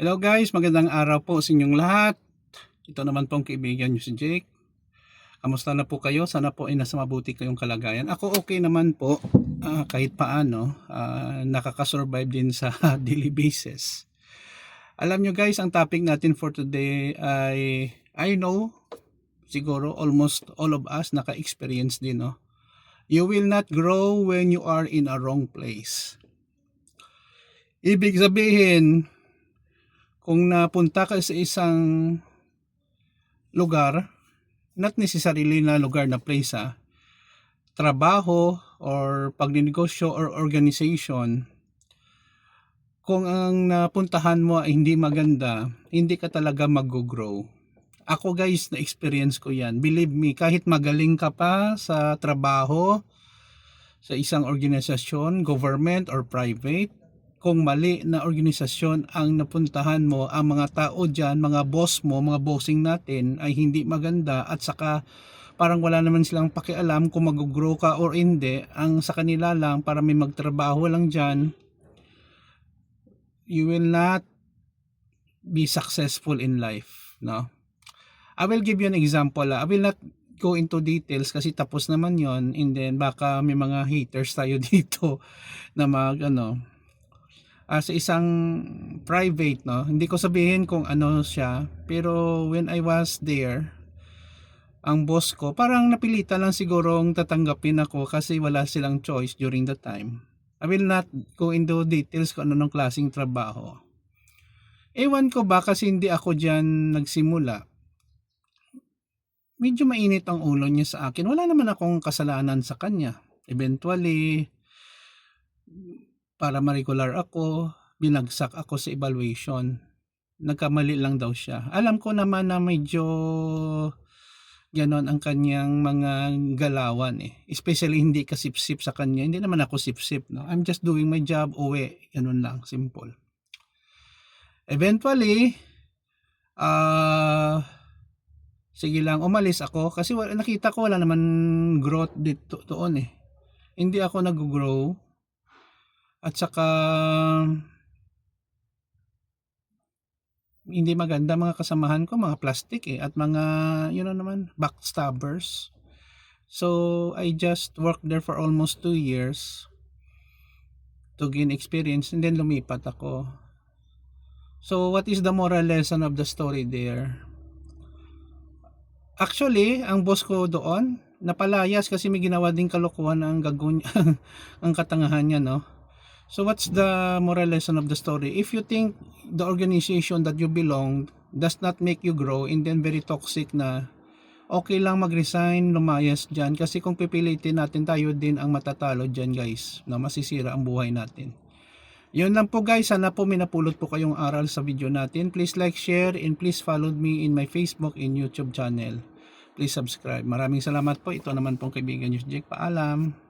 Hello guys, magandang araw po sa inyong lahat. Ito naman pong kaibigan nyo si Jake. Kamusta na po kayo? Sana po ay nasa mabuti kayong kalagayan. Ako okay naman po, kahit paano, nakakasurvive din sa daily basis. Alam nyo guys, ang topic natin for today ay, I know, siguro almost all of us naka-experience din, no? You will not grow when you are in a wrong place. Ibig sabihin, kung napunta ka sa isang lugar, not necessarily na lugar na place, trabaho or pagninegosyo or organization, kung ang napuntahan mo ay hindi maganda, hindi ka talaga mag-grow. Ako guys, na-experience ko yan. Believe me, kahit magaling ka pa sa trabaho, sa isang organisasyon, government or private, kung mali na organisasyon ang napuntahan mo, ang mga tao dyan, mga boss mo, mga bossing natin ay hindi maganda at saka parang wala naman silang pakialam kung mag-grow ka or hindi, ang sa kanila lang para may magtrabaho lang dyan, you will not be successful in life, no? I will give you an example. I will not go into details kasi tapos naman yon, and then baka may mga haters tayo dito na sa isang private, no, hindi ko sabihin kung ano siya, pero when I was there, ang boss ko parang napilitan lang sigurong tatanggapin ako kasi wala silang choice during the time. I will not go into details kung ano ng klaseng trabaho. Ewan ko ba kasi hindi ako dyan nagsimula, medyo mainit ang ulo niya sa akin. Wala naman akong kasalanan sa kanya. Eventually, para ma-regular ako, binagsak ako sa evaluation. Nagkamali lang daw siya. Alam ko naman na medyo ganon ang kanyang mga galawan Especially hindi ka sip-sip sa kanya. Hindi naman ako sip-sip, no? I'm just doing my job, uwi. Ganon lang, simple. Eventually, sige lang, umalis ako kasi nakita ko wala naman growth dito doon Hindi ako nag-grow. At saka hindi maganda mga kasamahan ko, mga plastic at mga naman backstabbers. So I just worked there for almost 2 years to gain experience and then lumipat ako. So what is the moral lesson of the story there? Actually, ang boss ko doon napalayas kasi may ginawa ding kalokohan ang gagon ang katangahan niya, no? So what's the moral lesson of the story? If you think the organization that you belong does not make you grow and then very toxic na, okay lang mag-resign, lumayas dyan kasi kung pipilitin natin tayo din ang matatalo dyan guys, na masisira ang buhay natin. Yun lang po guys, sana po minapulot po kayong aral sa video natin. Please like, share, and please follow me in my Facebook and YouTube channel. Please subscribe. Maraming salamat po. Ito naman pong kaibigan nyo si Jake. Paalam.